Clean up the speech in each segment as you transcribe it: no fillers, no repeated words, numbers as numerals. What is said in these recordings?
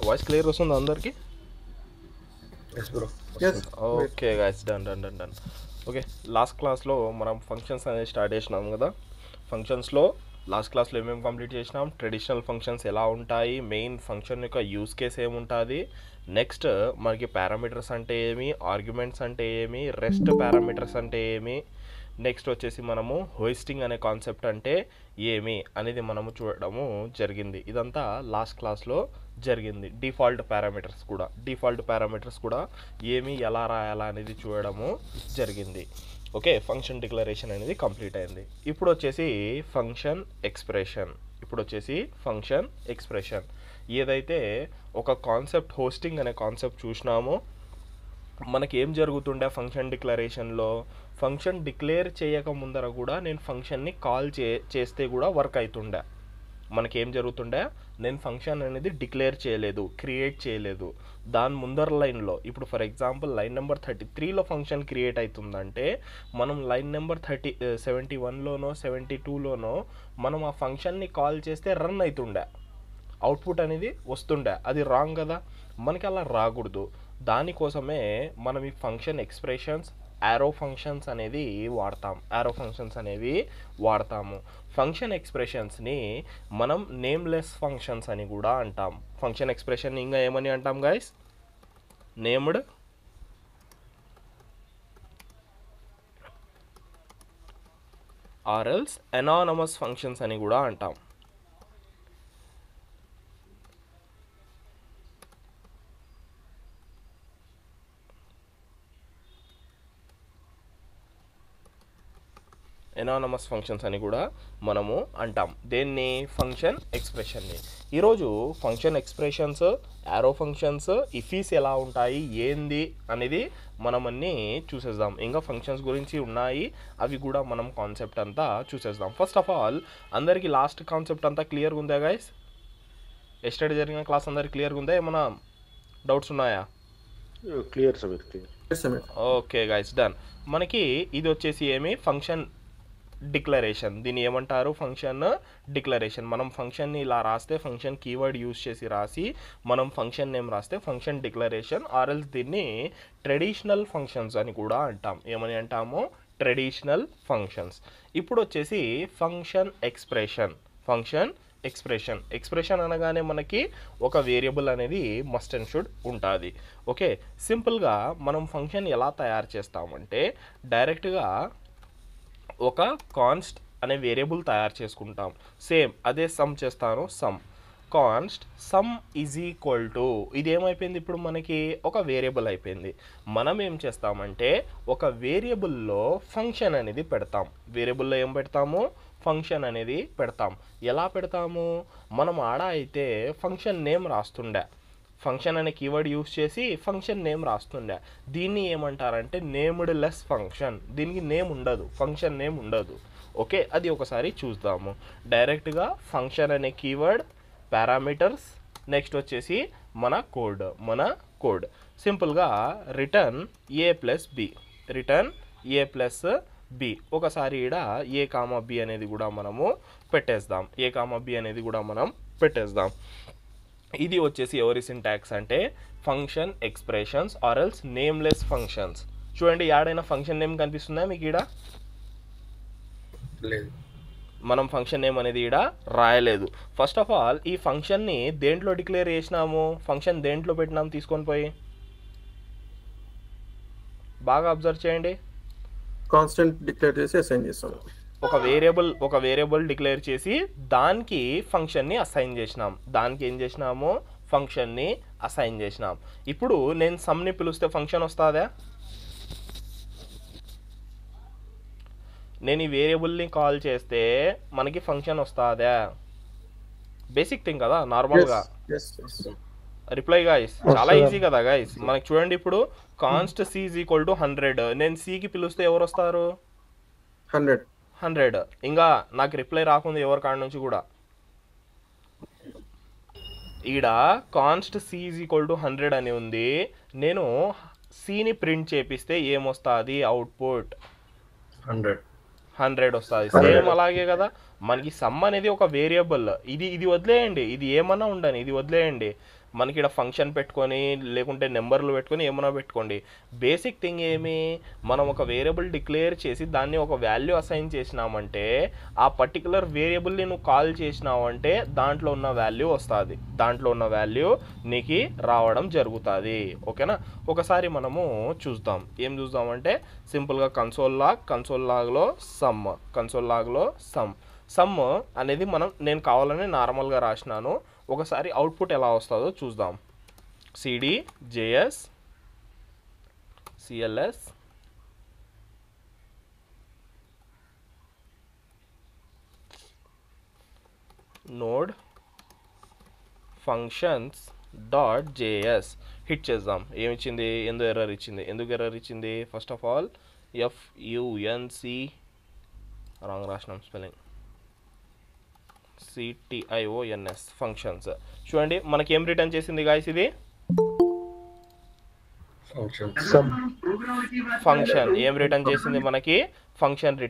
Voice clear వస్తుంది అందరికి? Yes, bro. Yes. Okay guys, done. Okay, last క్లాస్లో మనం ఫంక్షన్స్ అనేది స్టార్ట్ చేసినాం కదా. ఫంక్షన్స్లో లాస్ట్ క్లాస్లో ఏమేమి కంప్లీట్ చేసినాం, ట్రెడిషనల్ ఫంక్షన్స్ ఎలా ఉంటాయి, మెయిన్ ఫంక్షన్ యొక్క యూస్ కేస్ ఏముంటుంది, నెక్స్ట్ మనకి పారామీటర్స్ అంటే ఏమి, ఆర్గ్యుమెంట్స్ అంటే ఏమి, రెస్ట్ పారామీటర్స్ అంటే ఏమి, నెక్స్ట్ వచ్చేసి మనము హోయిస్టింగ్ అనే కాన్సెప్ట్ అంటే ఏమి అనేది మనము చూడడము జరిగింది. ఇదంతా లాస్ట్ క్లాస్లో జరిగింది. డిఫాల్ట్ పారామీటర్స్ కూడా ఏమి ఎలా రాయాలా అనేది చూడడము జరిగింది. ఓకే, ఫంక్షన్ డిక్లరేషన్ అనేది కంప్లీట్ అయింది. ఇప్పుడు వచ్చేసి ఫంక్షన్ ఎక్స్ప్రెషన్ ఏదైతే ఒక కాన్సెప్ట్ హోస్టింగ్ అనే కాన్సెప్ట్ చూసినామో మనకి ఏం జరుగుతుండే ఫంక్షన్ డిక్లరేషన్లో, ఫంక్షన్ డిక్లేర్ చేయక ముందర కూడా నేను ఫంక్షన్ని కాల్ చేస్తే కూడా వర్క్ అవుతుండే. మనకేం జరుగుతుండే, నేను ఫంక్షన్ అనేది డిక్లేర్ చేయలేదు, క్రియేట్ చేయలేదు, దాని ముందర లైన్లో ఇప్పుడు ఫర్ ఎగ్జాంపుల్ లైన్ నెంబర్ 33లో ఫంక్షన్ క్రియేట్ అవుతుందంటే మనం లైన్ నెంబర్ 71లోనో 72లోనో మనం ఆ ఫంక్షన్ని కాల్ చేస్తే రన్ అవుతుండే, అవుట్పుట్ అనేది వస్తుండే. అది రాంగ్ కదా, మనకి అలా రాకూడదు. దానికోసమే మనం ఈ ఫంక్షన్ ఎక్స్ప్రెషన్స్ యారో ఫంక్షన్స్ అనేవి వాడతాము. ఫంక్షన్ ఎక్స్ప్రెషన్స్ని మనం నేమ్లెస్ ఫంక్షన్స్ అని కూడా అంటాం. ఫంక్షన్ ఎక్స్ప్రెషన్ ఇంకా ఏమని అంటాం guys? Named or else unanimous functions అని కూడా అంటాం. ఎనానమస్ ఫంక్షన్స్ అని కూడా మనము అంటాం. దేన్ని? ఫంక్షన్ ఎక్స్ప్రెషన్ని. ఈరోజు ఫంక్షన్ ఎక్స్ప్రెషన్స్, యారో ఫంక్షన్స్, ఇఫీస్ ఎలా ఉంటాయి ఏంది అనేది మనం అన్నీ చూసేద్దాం. ఇంకా ఫంక్షన్స్ గురించి ఉన్నాయి, అవి కూడా మనం కాన్సెప్ట్ అంతా చూసేద్దాం. ఫస్ట్ ఆఫ్ ఆల్ అందరికీ లాస్ట్ కాన్సెప్ట్ అంతా క్లియర్గా ఉందా గైస్? ఎస్టర్డే జరిగిన క్లాస్ అందరికి క్లియర్గా ఉందా? ఏమైనా డౌట్స్ ఉన్నాయా? Clear, Samir. Clear. Yes, Samir. Okay guys, done. మనకి ఇది వచ్చేసి ఏమి? Function declaration. దీన్ని ఏమంటారు? Function declaration. మనం ఫంక్షన్ని ఇలా రాస్తే, ఫంక్షన్ కీవర్డ్ యూజ్ చేసి రాసి మనం ఫంక్షన్ నేమ్ రాస్తే ఫంక్షన్ డిక్లరేషన్, ఆర్ఎల్స్ దీన్ని ట్రెడిషనల్ ఫంక్షన్స్ అని కూడా అంటాం. ఏమని అంటాము? Traditional functions. ఇప్పుడు వచ్చేసి ఫంక్షన్ ఎక్స్ప్రెషన్ అనగానే మనకి ఒక వేరియబుల్ అనేది మస్ట్ అండ్ షుడ్ ఉంటుంది. ఓకే, సింపుల్గా మనం ఫంక్షన్ ఎలా తయారు చేస్తామంటే డైరెక్ట్గా ఒక కాన్స్ట్ అనే వేరియబుల్ తయారు చేసుకుంటాం. సేమ్ అదే సమ్ చేస్తాను. Const some is equal to, ఇది ఏమైపోయింది ఇప్పుడు మనకి? ఒక వేరియబుల్ అయిపోయింది. మనం ఏం చేస్తామంటే ఒక వేరియబుల్లో ఫంక్షన్ అనేది పెడతాం. వేరియబుల్లో ఏం పెడతాము? ఫంక్షన్ అనేది పెడతాం. ఎలా పెడతాము? మనం ఆడ అయితే ఫంక్షన్ నేమ్ రాస్తుండే, ఫంక్షన్ అనే కీవర్డ్ యూస్ చేసి ఫంక్షన్ నేమ్ రాస్తుండే. దీన్ని ఏమంటారంటే నేమ్డ్ లెస్ ఫంక్షన్. దీనికి నేమ్ ఉండదు, ఫంక్షన్ నేమ్ ఉండదు. ఓకే, అది ఒకసారి చూద్దాము. డైరెక్ట్గా ఫంక్షన్ అనే కీవర్డ్, పారామీటర్స్, నెక్స్ట్ వచ్చేసి మన కోడ్ సింపుల్గా రిటర్న్ ఏ ప్లస్ బి. ఒకసారి ఈడ ఏ కామా బి అనేది కూడా మనము పెట్టేద్దాం. ఇది వచ్చేసి ఎవరి సింటాక్స్ అంటే function expressions or else nameless functions. చూడండి, యాడైనా ఫంక్షన్ నేమ్ కనిపిస్తుందా మీకు? ఈడ లేదు. మనం ఫంక్షన్ నేమ్ అనేది ఈడ రాయలేదు. ఫస్ట్ ఆఫ్ ఆల్ ఈ ఫంక్షన్ని దేంట్లో డిక్లేర్ చేసినాము? ఫంక్షన్ దేంట్లో పెట్టినాము? తీసుకొని పోయి బాగా అబ్జర్వ్ చేయండి. కాన్స్టెంట్ డిక్లేర్ చేసి అసైన్ చేస్తాం. ఒక వేరియబుల్ డిక్లేర్ చేసి దానికి ఫంక్షన్ని అసైన్ చేసినాం. దానికి ఏం చేసినాము? ఫంక్షన్ని అసైన్ చేసినాం. ఇప్పుడు నేను సమ్ని పిలిస్తే ఫంక్షన్ వస్తుందా? నేను ఈ వేరియబుల్ని కాల్ చేస్తే మనకి ఫంక్షన్ వస్తుందా? బేసిక్ థింగ్ కదా, నార్మల్గా. రిప్లై గాయస్, చాలా ఈజీ కదా గాయస్. మనకి చూడండి, ఇప్పుడు const C is equal to 100. నేను సికి పిలిస్తే ఎవరు వస్తారు? 100. ఇంకా నాకు రిప్లై రాకుండా ఎవరి కాడ నుంచి కూడా ఈడ const C is equal to 100 అని ఉంది. నేను సిని ప్రింట్ చేపిస్తే ఏమొస్తుంది? అవుట్పుట్ 100 వస్తుంది. సేమ్ అలాగే కదా, మనకి సమ్ అనేది ఒక వేరియబుల్. ఇది వదిలేయండి, ఇది ఏమన్నా ఉండని, ఇది వదిలేయండి. మనకి ఇక్కడ ఫంక్షన్ పెట్టుకొని లేకుంటే నెంబర్లు పెట్టుకొని ఏమైనా పెట్టుకోండి. బేసిక్ థింగ్ ఏమి, మనం ఒక వేరియబుల్ డిక్లేర్ చేసి దాన్ని ఒక వాల్యూ అసైన్ చేసినామంటే ఆ పర్టికులర్ వేరియబుల్ని నువ్వు కాల్ చేసినావు అంటే దాంట్లో ఉన్న వాల్యూ వస్తుంది, దాంట్లో ఉన్న వాల్యూ నీకు రావడం జరుగుతుంది. ఓకేనా, ఒకసారి మనము చూద్దాం. ఏం చూద్దామంటే సింపుల్గా కన్సోల్ లాగ్లో సమ్ అనేది నేను కావాలని నార్మల్గా రాసినాను. ఒకసారి అవుట్పుట్ ఎలా వస్తుందో చూద్దాం. CD JS CLS node functions dot JS hit చేద్దాం. ఏమిచ్చింది, ఎందుకు ఎర్రర్ ఇచ్చింది? First of all FUNC wrong రాసినాం స్పెల్లింగ్, CTIONS ఫంక్షన్స్. చూడండి మనకి ఏం రిటర్న్ చేసింది గాయస్, ఇది ఫంక్షన్. ఏం రిటర్న్ చేసింది మనకి? ఫంక్షన్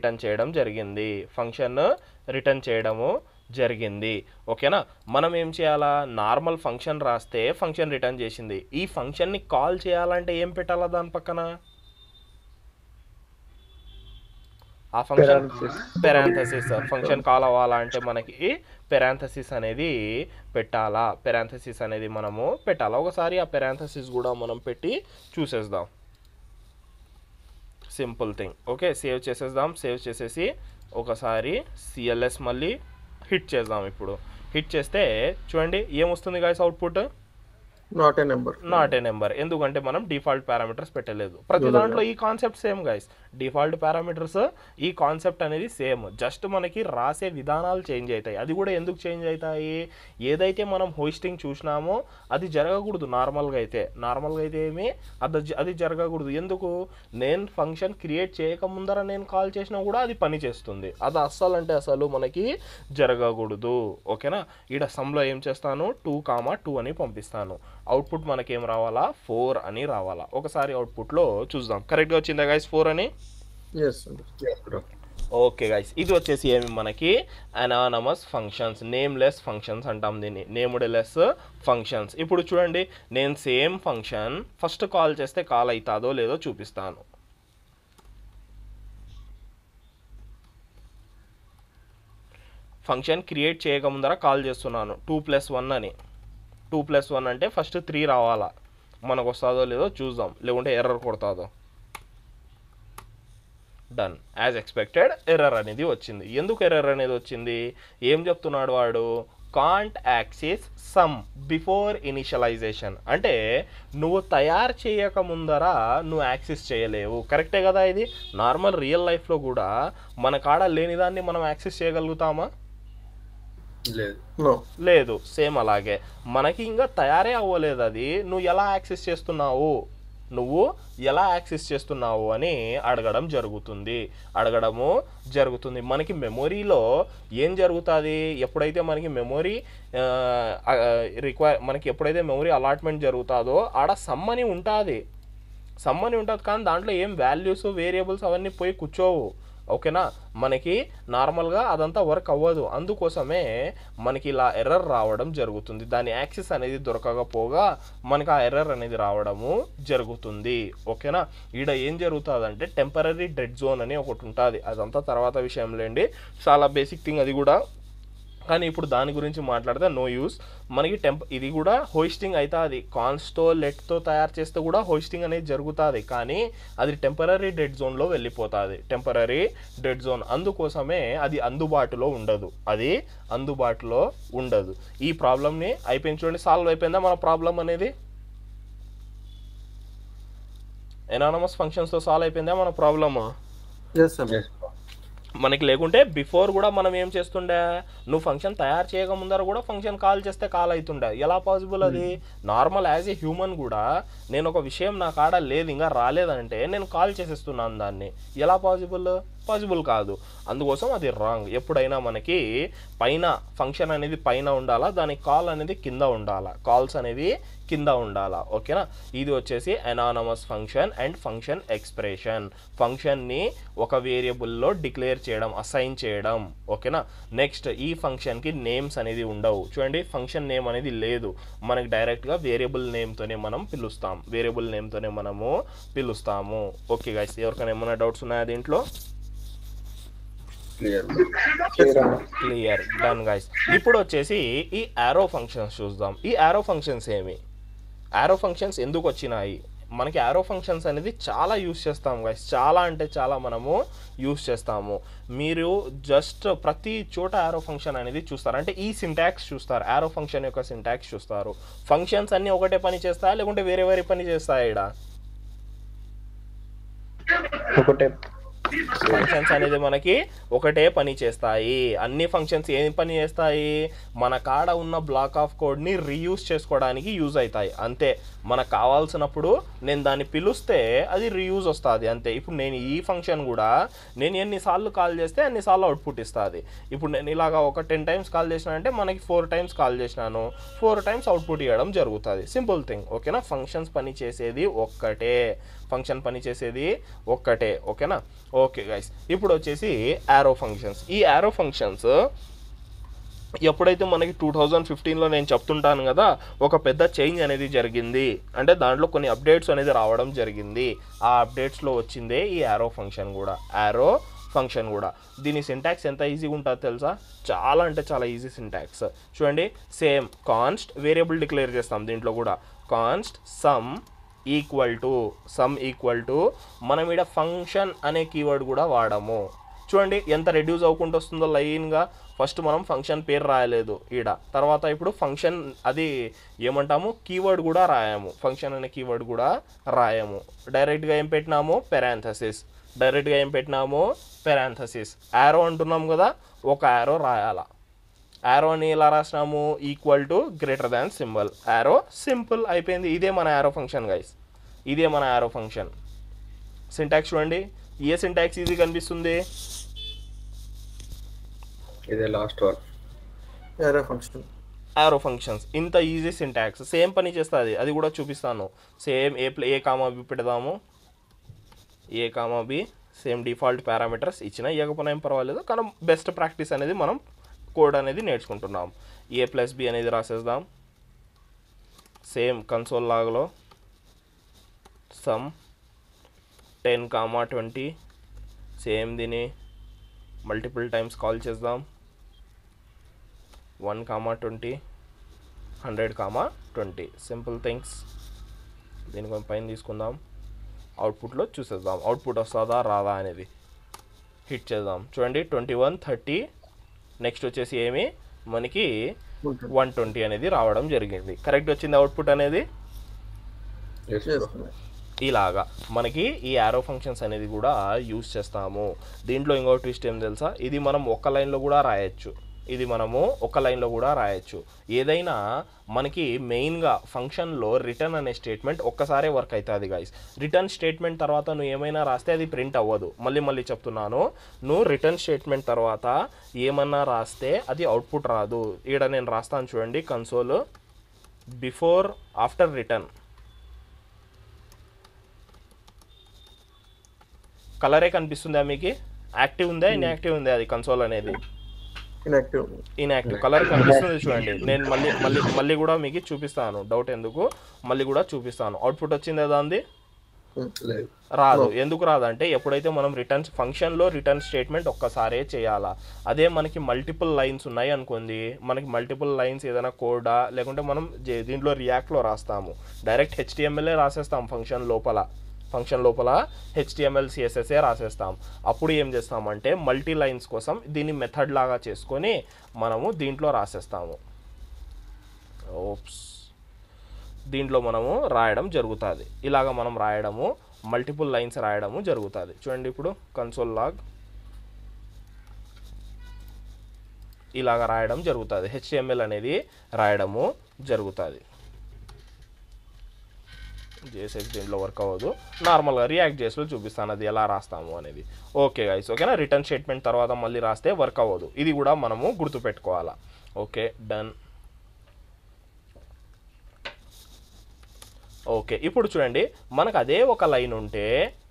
రిటర్న్ చేయడము జరిగింది. ఓకేనా, మనం ఏం చేయాలా, నార్మల్ ఫంక్షన్ రాస్తే ఫంక్షన్ రిటర్న్ చేసింది. ఈ ఫంక్షన్ని కాల్ చేయాలంటే ఏం పెట్టాలా దాని పక్కన? ఆ ఫంక్షన్ పెరాంథసిస్. ఫంక్షన్ కాల్ అవ్వాలంటే మనకి పెరాంథసిస్ అనేది పెట్టాలా, పెరాంథసిస్ అనేది మనము పెట్టాలా. ఒకసారి ఆ పెరాంథసిస్ కూడా మనం పెట్టి చూసేద్దాం. Simple thing. ఓకే, సేవ్ చేసేసి ఒకసారి CLS మళ్ళీ హిట్ చేద్దాం. ఇప్పుడు హిట్ చేస్తే చూడండి ఏమొస్తుంది guys output? Not a number. ఎందుకంటే మనం డిఫాల్ట్ పారామీటర్స్ పెట్టలేదు. ప్రతి దాంట్లో ఈ concept same guys, default parameters ఈ కాన్సెప్ట్ అనేది సేమ్, జస్ట్ మనకి రాసే విధానాలు చేంజ్ అవుతాయి. అది కూడా ఎందుకు చేంజ్ అవుతాయి, ఏదైతే మనం హోస్టింగ్ చూసినామో అది జరగకూడదు. నార్మల్గా అయితే ఏమి అది జరగకూడదు. ఎందుకు, నేను ఫంక్షన్ క్రియేట్ చేయకముందర నేను కాల్ చేసినా కూడా అది పని చేస్తుంది. అది అస్సలు మనకి జరగకూడదు. ఓకేనా, ఈడ సమ్లో ఏం చేస్తాను, 2,2 అని పంపిస్తాను. అవుట్పుట్ మనకేం రావాలా, 4 అని రావాలా. ఒకసారి అవుట్పుట్లో చూద్దాం. కరెక్ట్గా వచ్చిందా గైస్ 4 అని? ఓకే గైస్, ఇది వచ్చేసి ఏమి మనకి అనానమస్ ఫంక్షన్స్, నేమ్లెస్ ఫంక్షన్స్ అంటాం దీన్ని, నేమ్డ్ లెస్ ఫంక్షన్స్. ఇప్పుడు చూడండి, నేను సేమ్ ఫంక్షన్ ఫస్ట్ కాల్ చేస్తే కాల్ అవుతుందో లేదో చూపిస్తాను. ఫంక్షన్ క్రియేట్ చేయకముందర కాల్ చేస్తున్నాను 2+1 అని. 2+1 అంటే ఫస్ట్ 3 రావాలా, మనకు వస్తుందో లేదో చూద్దాం, లేకుంటే ఎర్రర్ కొడతాదో. డన్, యాజ్ ఎక్స్పెక్టెడ్ ఎర్రర్ అనేది వచ్చింది. ఎందుకు ఎర్రర్ అనేది వచ్చింది, ఏం చెప్తున్నాడు వాడు, can't access sum before initialization. అంటే నువ్వు తయారు చేయక ముందర నువ్వు యాక్సెస్ చేయలేవు. కరెక్టే కదా, ఇది నార్మల్ రియల్ లైఫ్లో కూడా మన కాడ లేనిదాన్ని మనం యాక్సెస్ చేయగలుగుతామా? లేదు. సేమ్ అలాగే మనకి ఇంకా తయారే అవ్వలేదు అది, నువ్వు ఎలా యాక్సెస్ చేస్తున్నావు అని అడగడము జరుగుతుంది. మనకి మెమొరీలో ఏం జరుగుతుంది, ఎప్పుడైతే మనకి మెమొరీ మనకి ఎప్పుడైతే మెమొరీ అలాట్మెంట్ జరుగుతుందో ఆడ సమ్ అని ఉంటుంది కానీ దాంట్లో ఏం వాల్యూస్ వేరియబుల్స్ అవన్నీ పోయి కూర్చోవు. ఓకేనా, మనకి నార్మల్గా అదంతా వర్క్ అవ్వదు. అందుకోసమే మనకి ఇలా ఎర్రర్ రావడం జరుగుతుంది. దాని యాక్సెస్ అనేది దొరకకపోగా మనకి ఆ ఎర్రర్ అనేది రావడము జరుగుతుంది. ఓకేనా, ఈడ ఏం జరుగుతుందంటే టెంపరరీ డెడ్ జోన్ అని ఒకటి ఉంటుంది. అదంతా తర్వాత విషయం లేండి, చాలా బేసిక్ థింగ్ అది కూడా. కానీ ఇప్పుడు దాని గురించి మాట్లాడితే నో యూస్. మనకి ఇది కూడా హోస్టింగ్ అవుతుంది, కాన్స్టో లెట్తో తయారు చేస్తే కూడా హోస్టింగ్ అనేది జరుగుతుంది. కానీ అది టెంపరరీ డెడ్ జోన్లో వెళ్ళిపోతుంది, టెంపరరీ డెడ్ జోన్. అందుకోసమే అది అందుబాటులో ఉండదు. ఈ ప్రాబ్లమ్ని అయిపోయింది చూడండి, సాల్వ్ అయిపోయిందా మన ప్రాబ్లం అనేది? ఎనానమస్ ఫంక్షన్స్తో సాల్వ్ అయిపోయిందా మన ప్రాబ్లమ్? మనకి లేకుంటే బిఫోర్ కూడా మనం ఏం చేస్తుండే, నువ్వు ఫంక్షన్ తయారు చేయక ముందర కూడా ఫంక్షన్ కాల్ చేస్తే కాల్ అవుతుండే. ఎలా పాసిబుల్ అది? నార్మల్ యాజ్ ఏ హ్యూమన్ కూడా నేను ఒక విషయం నా కాడ లేదు ఇంకా రాలేదంటే నేను కాల్ చేసేస్తున్నాను దాన్ని. ఎలా పాసిబుల్? పాసిబుల్ కాదు. అందుకోసం అది రాంగ్. ఎప్పుడైనా మనకి పైన ఫంక్షన్ అనేది పైన ఉండాలా, దాని కాల్ అనేది కింద ఉండాలా, కాల్స్ అనేది కింద ఉండాలా. ఓకేనా. ఇది వచ్చేసి anonymous function and function expression. ఫంక్షన్ని ఒక వేరియబుల్లో డిక్లేర్ చేయడం, అసైన్ చేయడం. ఓకేనా. నెక్స్ట్ ఈ ఫంక్షన్కి నేమ్స్ అనేది ఉండవు. చూడండి, ఫంక్షన్ నేమ్ అనేది లేదు, మనకి డైరెక్ట్గా వేరియబుల్ నేమ్తోనే మనం పిలుస్తాం, వేరియబుల్ నేమ్తోనే మనము పిలుస్తాము. ఓకే గైస్, ఎవరికైనా ఏమైనా డౌట్స్ ఉన్నాయా దీంట్లో? Clear, done guys. ఇప్పుడు వచ్చేసి ఈ యారో ఫంక్షన్స్ చూద్దాం. ఈ యారో ఫంక్షన్స్ ఏమి, యారో ఫంక్షన్స్ ఎందుకు వచ్చినాయి? మనకి యారో ఫంక్షన్స్ అనేది చాలా యూస్ చేస్తాం గైస్, చాలా అంటే చాలా మనము యూస్ చేస్తాము. మీరు జస్ట్ ప్రతి చోట యారో ఫంక్షన్ అనేది చూస్తారు, అంటే ఈ సింటాక్స్ చూస్తారు, యారో ఫంక్షన్ యొక్క సింటాక్స్ చూస్తారు. ఫంక్షన్స్ అన్నీ ఒకటే పని చేస్తాయా లేకుంటే వేరే వేరే పని చేస్తాయా? ఇక్కడ ఒకటే ఫంక్షన్స్ అనేది మనకి ఒకటే పని చేస్తాయి. అన్ని ఫంక్షన్స్ ఏం పని చేస్తాయి? మన కాడ ఉన్న బ్లాక్ ఆఫ్ కోడ్ని రీయూజ్ చేసుకోవడానికి యూజ్ అవుతాయి అంతే. మనకు కావాల్సినప్పుడు నేను దాన్ని పిలుస్తే అది రీయూజ్ వస్తుంది అంతే. ఇప్పుడు నేను ఈ ఫంక్షన్ కూడా నేను ఎన్నిసార్లు కాల్ చేస్తే అన్నిసార్లు అవుట్పుట్ ఇస్తుంది. ఇప్పుడు నేను ఇలాగా ఒక 10 టైమ్స్ కాల్ చేసినా అంటే మనకి 4 టైమ్స్ కాల్ చేసినాను, 4 టైమ్స్ అవుట్పుట్ ఇవ్వడం జరుగుతుంది. Simple thing. ఓకేనా. ఫంక్షన్స్ పని చేసేది ఒక్కటే, ఫంక్షన్ పని చేసేది ఒక్కటే. ఓకేనా. ఓకే గైస్, ఇప్పుడు వచ్చేసి యారో ఫంక్షన్స్. ఈ యారో ఫంక్షన్స్ ఎప్పుడైతే మనకి 2015లో నేను చెప్తుంటాను కదా, ఒక పెద్ద చేంజ్ అనేది జరిగింది, అంటే దాంట్లో కొన్ని అప్డేట్స్ అనేది రావడం జరిగింది. ఆ అప్డేట్స్లో వచ్చిందే ఈ యారో ఫంక్షన్ కూడా. యారో ఫంక్షన్ కూడా దీని సింటాక్స్ ఎంత ఈజీగా ఉంటుందో తెలుసా? చాలా అంటే చాలా ఈజీ సింటాక్స్. చూడండి, సేమ్ కాన్స్ట్ వేరియబుల్ డిక్లేర్ చేస్తాం దీంట్లో కూడా. కాన్స్ట్ సమ్ ఈక్వల్ టు మనం ఇక్కడ ఫంక్షన్ అనే కీవర్డ్ కూడా వాడము. చూడండి ఎంత రెడ్యూస్ అవ్వకుండా వస్తుందో లైన్గా. ఫస్ట్ మనం ఫంక్షన్ పేరు రాయలేదు ఈడ, తర్వాత ఇప్పుడు ఫంక్షన్ అది ఏమంటాము కీవర్డ్ కూడా రాయాము, ఫంక్షన్ అనే కీవర్డ్ కూడా రాయము. డైరెక్ట్గా ఏం పెట్టినాము? పెరాంథసిస్. డైరెక్ట్గా ఏం పెట్టినాము? పెరాంథసిస్. యారో అంటున్నాం కదా, ఒక యారో రాయాలా. యారోని ఎలా రాసినాము? Equal to greater than symbol. Arrow simple అయిపోయింది. ఇదే మన యారో ఫంక్షన్ గైస్, ఇదే మన యారో ఫంక్షన్. సింటాక్స్ చూడండి, ఏ సింటాక్స్ ఈజీ కనిపిస్తుంది? ఇదే last one, arrow function. Arrow functions ఇంత ఈజీ సింటాక్స్, సేమ్ పని చేస్తుంది. అది కూడా చూపిస్తాను. సేమ్ ఏ కామా బి పెడదాము, A comma B same default parameters ఇచ్చినా ఇవ్వకపోయినా ఏం పర్వాలేదు, కానీ బెస్ట్ ప్రాక్టీస్ అనేది మనం కోడ్ అనేది నేర్చుకుంటున్నాం. a+b అనేది రాసేద్దాం. సేమ్ కన్సోల్ లాగలో సమ్ 10, 20 సేమ్ దీన్ని మల్టిపుల్ టైమ్స్ కాల్ చేద్దాం. 1, 20 100, 20 సింపుల్ థింగ్స్. దీని కొంచెం పైన తీసుకుందాం, అవుట్పుట్లో చూసేద్దాం అవుట్పుట్ వస్తుందా రాదా అనేది. హిట్ చేద్దాం. చూడండి 21, 30. నెక్స్ట్ వచ్చేసి ఏమి మనకి 120 అనేది రావడం జరిగింది. కరెక్ట్ వచ్చింది అవుట్పుట్ అనేది. ఇలాగా మనకి ఈ యారో ఫంక్షన్స్ అనేది కూడా యూస్ చేస్తాము. దీంట్లో ఇంకో ట్విస్ట్ ఏం తెలుసా? ఇది మనం ఒక లైన్లో కూడా రాయొచ్చు, ఇది మనము ఒక లైన్లో కూడా రాయొచ్చు. ఏదైనా మనకి మెయిన్గా ఫంక్షన్లో రిటర్న్ అనే స్టేట్మెంట్ ఒక్కసారే వర్క్ అవుతుంది గైస్. రిటర్న్ స్టేట్మెంట్ తర్వాత నువ్వు ఏమైనా రాస్తే అది ప్రింట్ అవ్వదు. మళ్ళీ చెప్తున్నాను, నువ్వు రిటర్న్ స్టేట్మెంట్ తర్వాత ఏమన్నా రాస్తే అది అవుట్పుట్ రాదు. ఈడ నేను రాస్తాను చూడండి, కన్సోల్ బిఫోర్ ఆఫ్టర్ రిటర్న్. కలరే కనిపిస్తుందా మీకు? యాక్టివ్ ఉందా ఇన్యాక్టివ్ ఉందా అది కన్సోల్ అనేది? ఇన్యాక్టివ్ కలర్ కనిపిస్తుంది చూడండి. నేను మళ్ళీ కూడా మీకు చూపిస్తాను, డౌట్ ఎందుకు, మళ్ళీ కూడా చూపిస్తాను. అవుట్పుట్ వచ్చింది కదా అంది? రాదు. ఎందుకు రాదంటే ఎప్పుడైతే మనం రిటర్న్ ఫంక్షన్లో రిటర్న్ స్టేట్మెంట్ ఒక్కసారే చేయాలా. అదే మనకి మల్టిపుల్ లైన్స్ ఉన్నాయి అనుకోండి, మనకి మల్టిపుల్ లైన్స్ ఏదైనా కోడా లేకుంటే మనం దీంట్లో రియాక్ట్లో రాస్తాము, డైరెక్ట్ HTML రాసేస్తాం. ఫంక్షన్ లోపల HTML CSS రాసేస్తాం. అప్పుడు ఏం చేస్తామంటే మల్టీ లైన్స్ కోసం దీన్ని మెథడ్ లాగా చేసుకొని మనము దీంట్లో రాసేస్తాము. దీంట్లో మనము రాయడం జరుగుతుంది. ఇలాగ మనం రాయడము, మల్టిపుల్ లైన్స్ రాయడము జరుగుతుంది. చూడండి ఇప్పుడు కన్సోల్ లాగ్ ఇలాగ రాయడం జరుగుతుంది, HTML అనేది రాయడము జరుగుతుంది. జేఎస్ఎక్స్ దీంట్లో వర్క్ అవ్వదు, నార్మల్గా రియాక్ట్ జేస్లో చూపిస్తాను అది ఎలా రాస్తాము అనేది. ఓకే గైస్, ఓకేనా. రిటర్న్ స్టేట్మెంట్ తర్వాత మళ్ళీ రాస్తే వర్క్ అవ్వదు, ఇది కూడా మనము గుర్తుపెట్టుకోవాలా. Okay, done. ఓకే, ఇప్పుడు చూడండి మనకు అదే ఒక లైన్ ఉంటే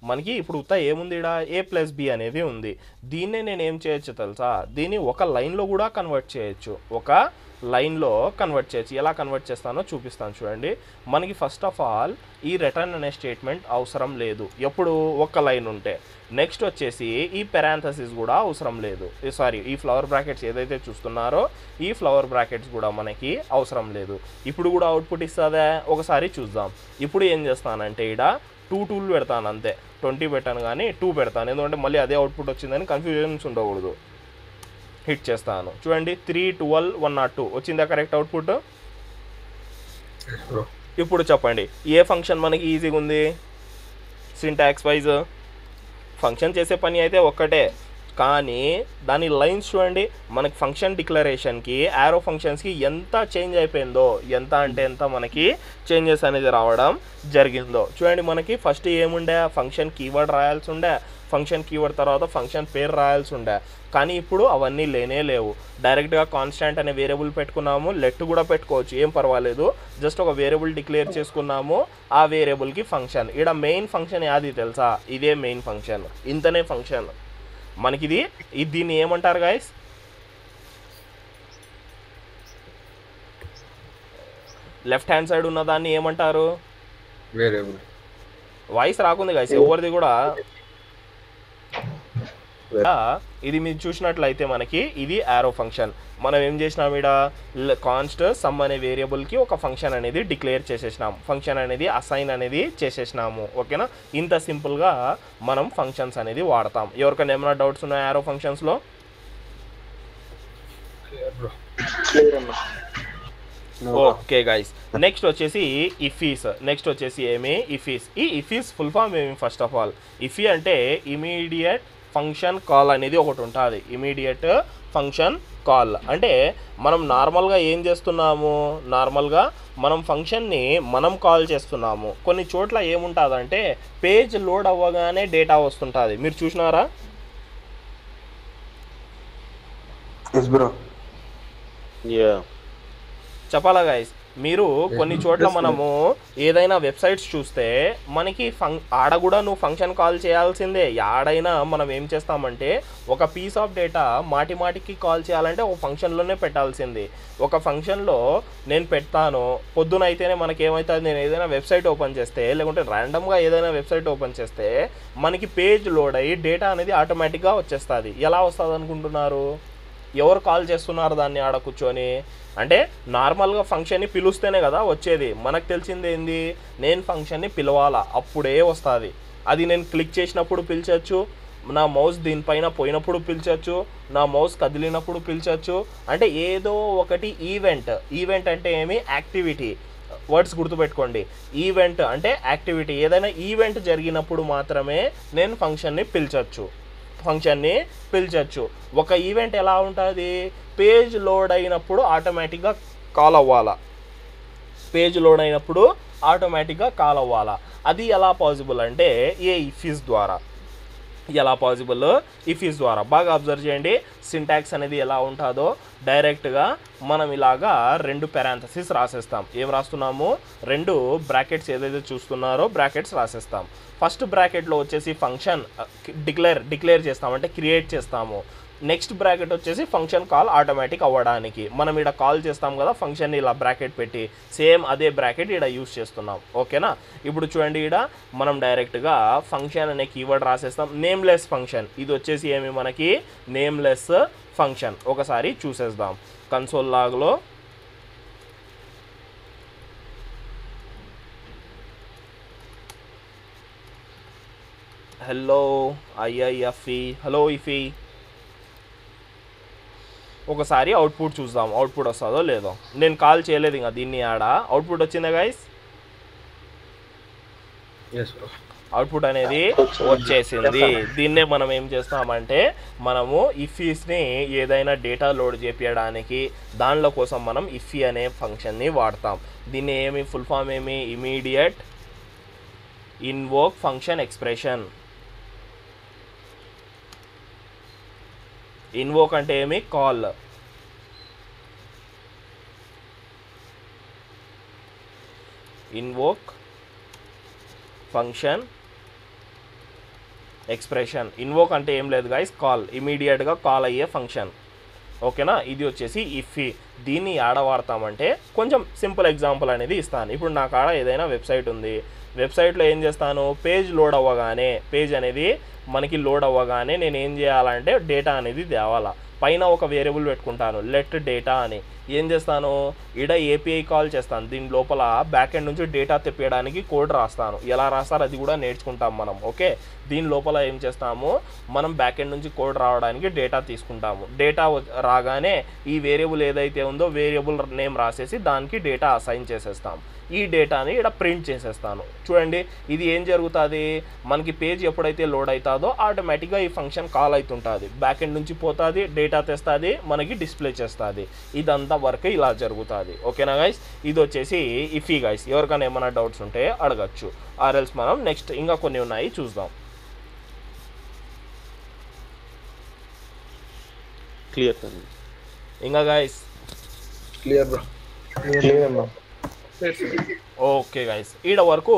మనకి ఇప్పుడు ఉత్త ఏముంది, ఇక్కడ a+b అనేది ఉంది. దీన్నే నేను ఏం చేయొచ్చు తెలుసా, దీన్ని ఒక లైన్లో కూడా కన్వర్ట్ చేయొచ్చు, ఒక లైన్లో కన్వర్ట్ చేయొచ్చు. ఎలా కన్వర్ట్ చేస్తానో చూపిస్తాను చూడండి. మనకి ఫస్ట్ ఆఫ్ ఆల్ ఈ రిటర్న్ అనే స్టేట్మెంట్ అవసరం లేదు ఎప్పుడు ఒక లైన్ ఉంటే. నెక్స్ట్ వచ్చేసి ఈ పెరాంథసిస్ కూడా అవసరం లేదు, సారీ ఈ ఫ్లవర్ బ్రాకెట్స్ ఏదైతే చూస్తున్నారో ఈ ఫ్లవర్ బ్రాకెట్స్ కూడా మనకి అవసరం లేదు. ఇప్పుడు కూడా అవుట్పుట్ ఇస్తుందా ఒకసారి చూద్దాం. ఇప్పుడు ఏం చేస్తానంటే ఇక్కడ 2 పెడతాను అంతే, 20 పెట్టాను కానీ 2 పెడతాను, ఎందుకంటే మళ్ళీ అదే అవుట్పుట్ వచ్చిందని కన్ఫ్యూజన్స్ ఉండకూడదు. హిట్ చేస్తాను చూడండి, 3, 12, 102 వచ్చిందా కరెక్ట్ అవుట్పుట్. ఇప్పుడు చెప్పండి ఏ ఫంక్షన్ మనకి ఈజీగా ఉంది, సింటాక్స్ వైజ్ ఫంక్షన్ చేసే పని అయితే ఒక్కటే, కానీ దాని లైన్స్ చూడండి. మనకి ఫంక్షన్ డిక్లరేషన్కి యారో ఫంక్షన్స్కి ఎంత చేంజ్ అయిపోయిందో, ఎంత అంటే ఎంత మనకి చేంజెస్ అనేది రావడం జరిగిందో చూడండి. మనకి ఫస్ట్ ఏముండే, ఫంక్షన్ కీవర్డ్ రాయాల్సి ఉండే, ఫంక్షన్ కీవర్డ్ తర్వాత ఫంక్షన్ పేరు రాయాల్సి ఉండే, కానీ ఇప్పుడు అవన్నీ లేనే లేవు. డైరెక్ట్గా కాన్స్టాంట్ అనే వేరియబుల్ పెట్టుకున్నాము, లెట్ కూడా పెట్టుకోవచ్చు, ఏం పర్వాలేదు. జస్ట్ ఒక వేరియబుల్ డిక్లేర్ చేసుకున్నాము, ఆ వేరియబుల్కి ఫంక్షన్. ఇక్కడ మెయిన్ ఫంక్షన్ యాది తెలుసా, ఇదే మెయిన్ ఫంక్షన్, ఇంతనే ఫంక్షన్ మనకి. దీన్ని ఏమంటారు గైస్, లెఫ్ట్ హ్యాండ్ సైడ్ ఉన్న దాన్ని ఏమంటారు, వేరియబుల్. వాయిస్ రాకుంది గైస్ ఎవరిది కూడా. ఇది మీరు చూసినట్లయితే మనకి ఇది యారో ఫంక్షన్. మనం ఏం చేసినాం, ఇక్కడ కాన్స్ట్ సమ్ అనే వేరియబుల్కి ఒక ఫంక్షన్ అనేది డిక్లేర్ చేసేసినాం, ఫంక్షన్ అనేది అసైన్ అనేది చేసేసినాము. ఓకేనా, ఇంత సింపుల్గా మనం ఫంక్షన్స్ అనేది వాడతాం. ఎవరికైనా ఏమైనా డౌట్స్ ఉన్నాయా యారో ఫంక్షన్స్లో? ఓకే గైస్, నెక్స్ట్ వచ్చేసి ఇఫీస్. నెక్స్ట్ వచ్చేసి ఏమి, ఇఫీస్. ఈ ఇఫీస్ ఫుల్ ఫామ్ ఏమి, ఫస్ట్ ఆఫ్ ఆల్ ఇఫీ అంటే ఇమీడియట్ ఫంక్షన్ కాల్ అనేది ఒకటి ఉంటుంది. ఇమీడియట్ ఫంక్షన్ కాల్ అంటే మనం నార్మల్గా ఏం చేస్తున్నాము, నార్మల్గా మనం ఫంక్షన్ని మనం కాల్ చేస్తున్నాము. కొన్ని చోట్ల ఏముంటుందంటే పేజ్ లోడ్ అవ్వగానే డేటా వస్తుంటుంది, మీరు చూసినారా? చెప్పాలా గైస్, మీరు కొన్ని చోట్ల మనము ఏదైనా వెబ్సైట్స్ చూస్తే మనకి ఆడ కూడా నువ్వు ఫంక్షన్ కాల్ చేయాల్సిందే. ఆడైనా మనం ఏం చేస్తామంటే ఒక పీస్ ఆఫ్ డేటా మాటికి కాల్ చేయాలంటే ఒక ఫంక్షన్లోనే పెట్టాల్సింది. ఒక ఫంక్షన్లో నేను పెడతాను, పొద్దున అయితేనే మనకి ఏమవుతుంది, నేను ఏదైనా వెబ్సైట్ ఓపెన్ చేస్తే లేకుంటే ర్యాండమ్గా ఏదైనా వెబ్సైట్ ఓపెన్ చేస్తే మనకి పేజ్ లోడ్ అయ్యి డేటా అనేది ఆటోమేటిక్గా వచ్చేస్తుంది. ఎలా వస్తుంది అనుకుంటున్నారు? ఎవరు కాల్ చేస్తున్నారు దాన్ని ఆడ కూర్చొని? అంటే నార్మల్గా ఫంక్షన్ని పిలుస్తేనే కదా వచ్చేది. మనకు తెలిసింది ఏంది, నేను ఫంక్షన్ని పిలవాలా అప్పుడే వస్తుంది. అది నేను క్లిక్ చేసినప్పుడు పిలిచచ్చు, నా మౌస్ దీనిపైన పోయినప్పుడు పిలిచచ్చు, నా మౌస్ కదిలినప్పుడు పిలిచచ్చు. అంటే ఏదో ఒకటి ఈవెంట్ అంటే ఏమి, యాక్టివిటీ. వర్డ్స్ గుర్తుపెట్టుకోండి, ఈవెంట్ అంటే యాక్టివిటీ. ఏదైనా ఈవెంట్ జరిగినప్పుడు మాత్రమే నేను ఫంక్షన్ని పిలిచచ్చు. ఒక ఈవెంట్ ఎలా ఉంటుంది, పేజ్ లోడ్ అయినప్పుడు ఆటోమేటిక్గా కాల్ అవ్వాలా, అది ఎలా పాసిబుల్ అంటే ఇఫీస్ ద్వారా. బాగా అబ్జర్వ్ చేయండి, సింటాక్స్ అనేది ఎలా ఉంటుందో. డైరెక్ట్గా మనం ఇలాగా 2 పెరాంథసిస్ రాసేస్తాం. ఏం రాస్తున్నాము, 2 బ్రాకెట్స్ ఏదైతే చూస్తున్నారో బ్రాకెట్స్ రాసేస్తాం. ఫస్ట్ బ్రాకెట్లో వచ్చేసి ఫంక్షన్ డిక్లేర్ చేస్తాం, అంటే క్రియేట్ చేస్తాము. నెక్స్ట్ బ్రాకెట్ వచ్చేసి ఫంక్షన్ కాల్ ఆటోమేటిక్ అవ్వడానికి. మనం ఇక్కడ కాల్ చేస్తాం కదా ఫంక్షన్ని, ఇలా బ్రాకెట్ పెట్టి సేమ్ అదే బ్రాకెట్ ఇక్కడ యూస్ చేస్తున్నాం. ఓకేనా, ఇప్పుడు చూడండి, ఇక్కడ మనం డైరెక్ట్గా ఫంక్షన్ అనే కీవర్డ్ రాసేస్తాం. నేమ్లెస్ ఫంక్షన్, ఇది వచ్చేసి ఏమి మనకి నేమ్లెస్ ఫంక్షన్. ఒకసారి చూసేద్దాం కన్సోల్ లాగ్లో. హలో ఇఫీ, ఒకసారి అవుట్పుట్ చూద్దాం, అవుట్పుట్ వస్తుందో లేదో. నేను కాల్ చేయలేదు ఇంకా దీన్ని, ఆడ అవుట్పుట్ వచ్చిందా గైస్? అవుట్పుట్ అనేది వచ్చేసింది. దీన్నే మనం ఏం చేస్తామంటే మనము ఇఫీస్ని ఏదైనా డేటా లోడ్ చేపించడానికి దానిలో కోసం మనం ఇఫీ అనే ఫంక్షన్ని వాడతాం. దీన్ని ఫుల్ ఫామ్ ఏమి, immediate invoke function expression. Invoke అంటే ఏమి? Call. Invoke function expression. Invoke అంటే ఏం లేదు గైస్, కాల్, ఇమీడియట్గా కాల్ అయ్యే ఫంక్షన్. ఓకేనా? ఇది వచ్చేసి ఇఫ్. దీన్ని ఆడ వాడతామంటే కొంచెం సింపుల్ ఎగ్జాంపుల్ అనేది ఇస్తాను. ఇప్పుడు నా కాడ ఏదైనా వెబ్సైట్ ఉంది, వెబ్సైట్లో ఏం చేస్తాను, పేజ్ లోడ్ అవ్వగానే, పేజ్ అనేది మనకి లోడ్ అవ్వగానే నేను ఏం చేయాలంటే డేటా అనేది తేవాలా. పైన ఒక వేరియబుల్ పెట్టుకుంటాను, లెట్ డేటా అని. ఏం చేస్తాను, ఈడ ఏపీఐ కాల్ చేస్తాను, దీని లోపల బ్యాక్ ఎండ్ నుంచి డేటా తెప్పేయడానికి కోడ్ రాస్తాను. ఎలా రాస్తారు అది కూడా నేర్చుకుంటాం మనం. ఓకే, దీని లోపల ఏం చేస్తాము, మనం బ్యాక్ ఎండ్ నుంచి కోడ్ రావడానికి డేటా తీసుకుంటాము. డేటా రాగానే ఈ వేరియబుల్ ఏదైతే ఉందో వేరియబుల్ నేమ్ రాసేసి దానికి డేటా అసైన్ చేసేస్తాం. ఈ డేటాని ఇక్కడ ప్రింట్ చేసేస్తాను. చూడండి, ఇది ఏం జరుగుతుంది, మనకి పేజ్ ఎప్పుడైతే లోడ్ అవుతుందో ఆటోమేటిక్గా ఈ ఫంక్షన్ కాల్ అవుతుంటుంది, బ్యాక్ ఎండ్ నుంచి పోతుంది, డేటా తెస్తుంది, మనకి డిస్ప్లే చేస్తుంది. ఇదంతా వర్క్ ఇలా జరుగుతుంది. ఓకేనా గైస్? ఇది వచ్చేసి ఇఫీ గైస్. ఎవరికైనా ఏమైనా డౌట్స్ ఉంటే అడగచ్చు, ఆర్ఎల్స్ మనం నెక్స్ట్ ఇంకా కొన్ని ఉన్నాయి చూద్దాం. Clear sir. ఇంకా guys clear bro. Okay guys, ఈడ వరకు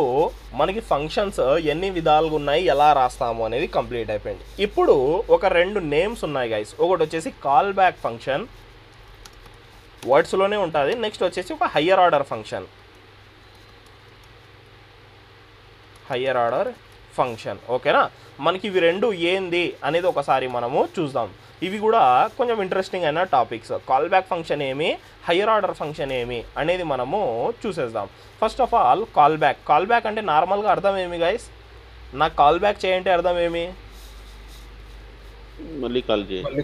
మనకి ఫంక్షన్స్ ఎన్ని విధాలుగా ఉన్నాయి, ఎలా రాస్తాము అనేది కంప్లీట్ అయిపోయింది. ఇప్పుడు ఒక 2 నేమ్స్ ఉన్నాయి గైస్. ఒకటి వచ్చేసి కాల్ బ్యాక్ ఫంక్షన్, వర్డ్స్లోనే ఉంటుంది. నెక్స్ట్ వచ్చేసి ఒక higher order function. Higher order function. ఓకేనా? మనకి ఇవి 2 ఏంది అనేది ఒకసారి మనము చూద్దాం. ఇవి కూడా కొంచెం ఇంట్రెస్టింగ్ అయిన టాపిక్స్. కాల్ బ్యాక్ ఫంక్షన్ ఏమి, హయ్యర్ ఆర్డర్ ఫంక్షన్ ఏమి అనేది మనము చూసేద్దాం. First of all call back. Call back అంటే నార్మల్గా అర్థం ఏమి గైస్? నాకు కాల్ బ్యాక్ చేయంటే అర్థం ఏమి? మళ్ళీ కాల్ చేయాలి,